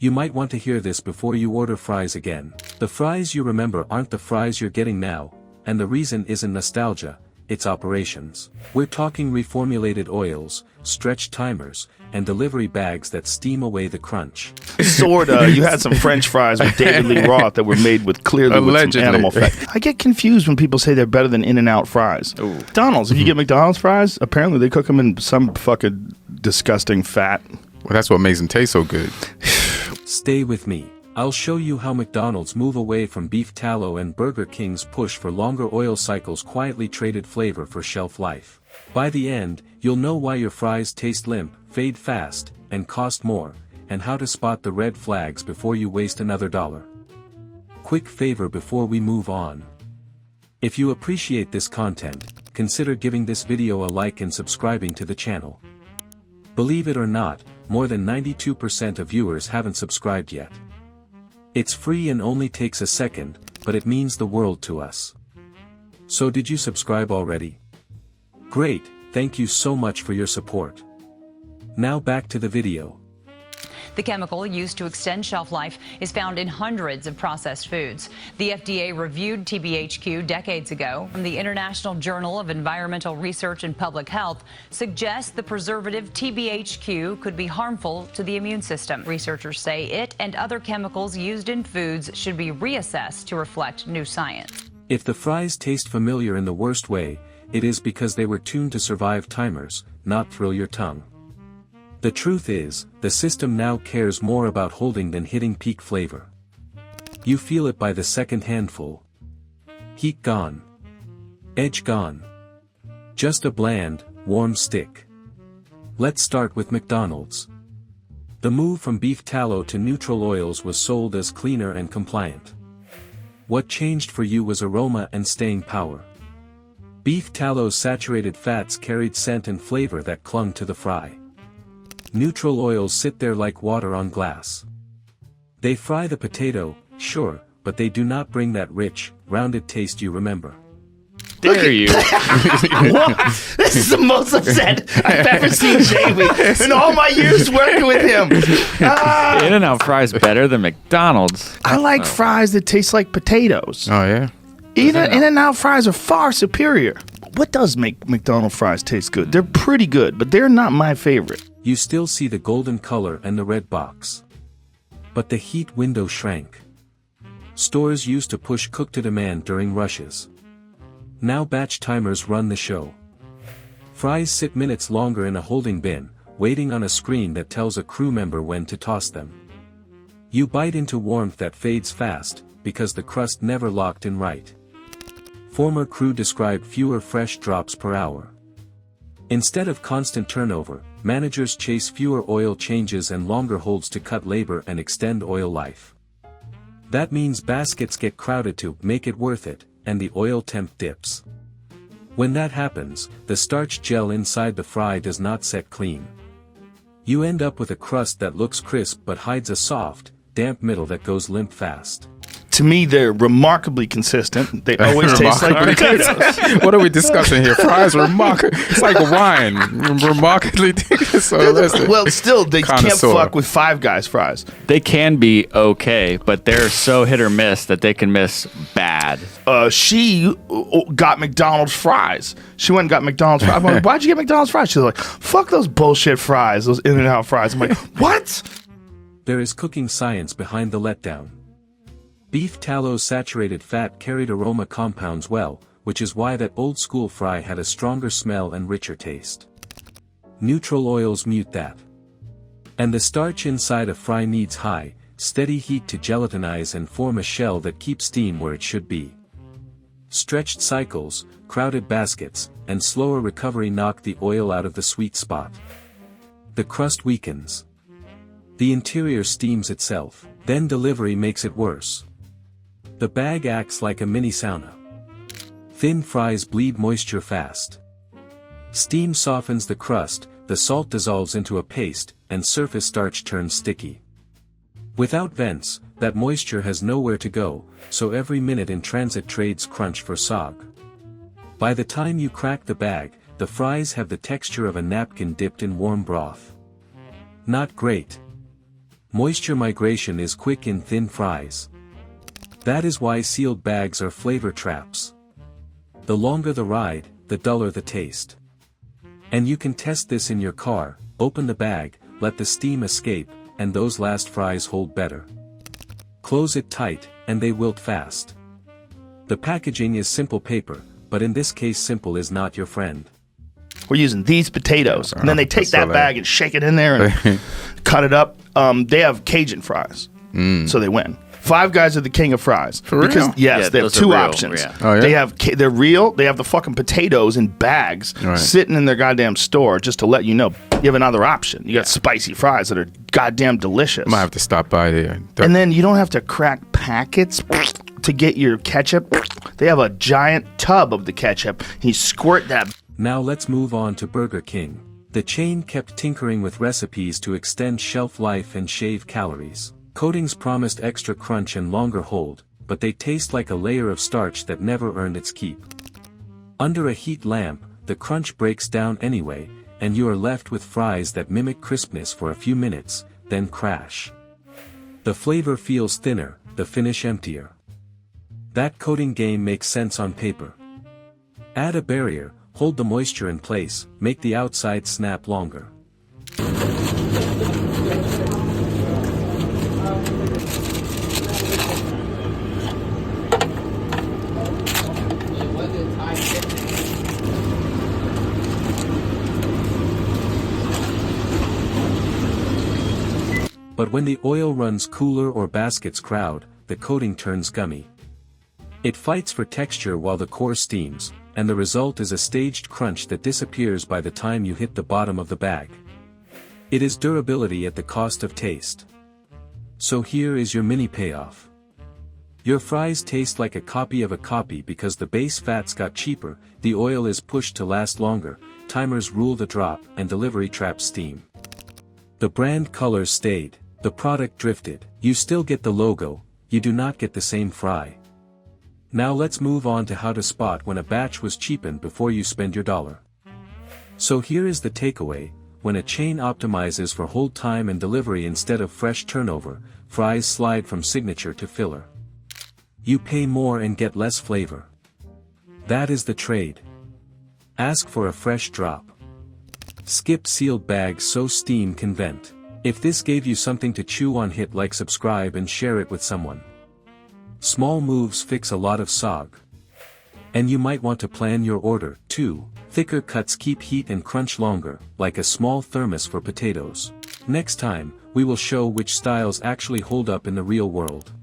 You might want to hear this before you order fries again. The fries you remember aren't the fries you're getting now, and the reason isn't nostalgia, it's operations. We're talking reformulated oils, stretched timers, and delivery bags that steam away the crunch. Sorta. You had some French fries with David Lee Roth that were made with clearly with some animal fat. I get confused when people say they're better than In-N-Out fries. Ooh. McDonald's, if you get McDonald's fries, apparently they cook them in some fucking disgusting fat. Well, that's what makes them taste so good. Stay with me. I'll show you how McDonald's move away from beef tallow and Burger King's push for longer oil cycles quietly traded flavor for shelf life. By the end, you'll know why your fries taste limp, fade fast, and cost more, and how to spot the red flags before you waste another dollar. Quick favor before we move on. If you appreciate this content, consider giving this video a like and subscribing to the channel. Believe it or not, more than 92% of viewers haven't subscribed yet. It's free and only takes a second, but it means the world to us. So did you subscribe already? Great, thank you so much for your support. Now back to the video. The chemical used to extend shelf life is found in hundreds of processed foods. The FDA reviewed TBHQ decades ago, and the International Journal of Environmental Research and Public Health suggests the preservative TBHQ could be harmful to the immune system. Researchers say it and other chemicals used in foods should be reassessed to reflect new science. If the fries taste familiar in the worst way, it is because they were tuned to survive timers, not thrill your tongue. The truth is, the system now cares more about holding than hitting peak flavor. You feel it by the second handful. Heat gone. Edge gone. Just a bland, warm stick. Let's start with McDonald's. The move from beef tallow to neutral oils was sold as cleaner and compliant. What changed for you was aroma and staying power. Beef tallow's saturated fats carried scent and flavor that clung to the fry. Neutral oils sit there like water on glass. They fry the potato, sure, but they do not bring that rich, rounded taste you remember. Dare you? What? This is the most upset I've ever seen Jamie in all my years working with him. In-N-Out fries better than McDonald's. I like fries that taste like potatoes. Oh, yeah? In-N-Out fries are far superior. What does make McDonald's fries taste good? They're pretty good, but they're not my favorite. You still see the golden color and the red box. But the heat window shrank. Stores used to push cook to demand during rushes. Now batch timers run the show. Fries sit minutes longer in a holding bin, waiting on a screen that tells a crew member when to toss them. You bite into warmth that fades fast, because the crust never locked in right. Former crew described fewer fresh drops per hour. Instead of constant turnover, managers chase fewer oil changes and longer holds to cut labor and extend oil life. That means baskets get crowded to make it worth it, and the oil temp dips. When that happens, the starch gel inside the fry does not set clean. You end up with a crust that looks crisp but hides a soft, damp middle that goes limp fast. To me, they're remarkably consistent. They always taste like potatoes. What are we discussing here? Fries are remarkable. It's like wine. Remarkably. Well, still, they can't fuck with Five Guys fries. They can be okay, but they're so hit or miss that they can miss bad. She got McDonald's fries. She went and got McDonald's fries. I'm like, why'd you get McDonald's fries? She's like, fuck those bullshit fries, those In-N-Out fries. I'm like, what? There is cooking science behind the letdown. Beef tallow's saturated fat carried aroma compounds well, which is why that old school fry had a stronger smell and richer taste. Neutral oils mute that. And the starch inside a fry needs high, steady heat to gelatinize and form a shell that keeps steam where it should be. Stretched cycles, crowded baskets, and slower recovery knock the oil out of the sweet spot. The crust weakens. The interior steams itself, then delivery makes it worse. The bag acts like a mini sauna. Thin fries bleed moisture fast. Steam softens the crust, the salt dissolves into a paste, and surface starch turns sticky. Without vents, that moisture has nowhere to go, so every minute in transit trades crunch for sog. By the time you crack the bag, the fries have the texture of a napkin dipped in warm broth. Not great. Moisture migration is quick in thin fries. That is why sealed bags are flavor traps. The longer the ride, the duller the taste. And you can test this in your car. Open the bag, let the steam escape, and those last fries hold better. Close it tight, and they wilt fast. The packaging is simple paper, but in this case simple is not your friend. We're using these potatoes, and then they take that bag and shake it in there and cut it up. They have Cajun fries, so they win. Five Guys are the king of fries. For real? Yes, Yeah, they have those are two real, options. yeah. Oh, yeah? They're real. They have the fucking potatoes in bags sitting in their goddamn store just to let you know you have another option. You got spicy fries that are goddamn delicious. I might have to stop by there. And then you don't have to crack packets to get your ketchup. They have a giant tub of the ketchup. You squirt that. Now let's move on to Burger King. The chain kept tinkering with recipes to extend shelf life and shave calories. Coatings promised extra crunch and longer hold, but they taste like a layer of starch that never earned its keep. Under a heat lamp, the crunch breaks down anyway, and you are left with fries that mimic crispness for a few minutes, then crash. The flavor feels thinner, the finish emptier. That coating game makes sense on paper. Add a barrier, hold the moisture in place, make the outside snap longer. But when the oil runs cooler or baskets crowd, the coating turns gummy. It fights for texture while the core steams, and the result is a staged crunch that disappears by the time you hit the bottom of the bag. It is durability at the cost of taste. So here is your mini payoff. Your fries taste like a copy of a copy because the base fats got cheaper, the oil is pushed to last longer, timers rule the drop, and delivery traps steam. The brand colors stayed, the product drifted. You still get the logo, you do not get the same fry. Now let's move on to how to spot when a batch was cheapened before you spend your dollar. So here is the takeaway: when a chain optimizes for hold time and delivery instead of fresh turnover, fries slide from signature to filler. You pay more and get less flavor. That is the trade. Ask for a fresh drop. Skip sealed bags so steam can vent. If this gave you something to chew on, hit like, subscribe and share it with someone. Small moves fix a lot of sog. And you might want to plan your order, too. Thicker cuts keep heat and crunch longer, like a small thermos for potatoes. Next time, we will show which styles actually hold up in the real world.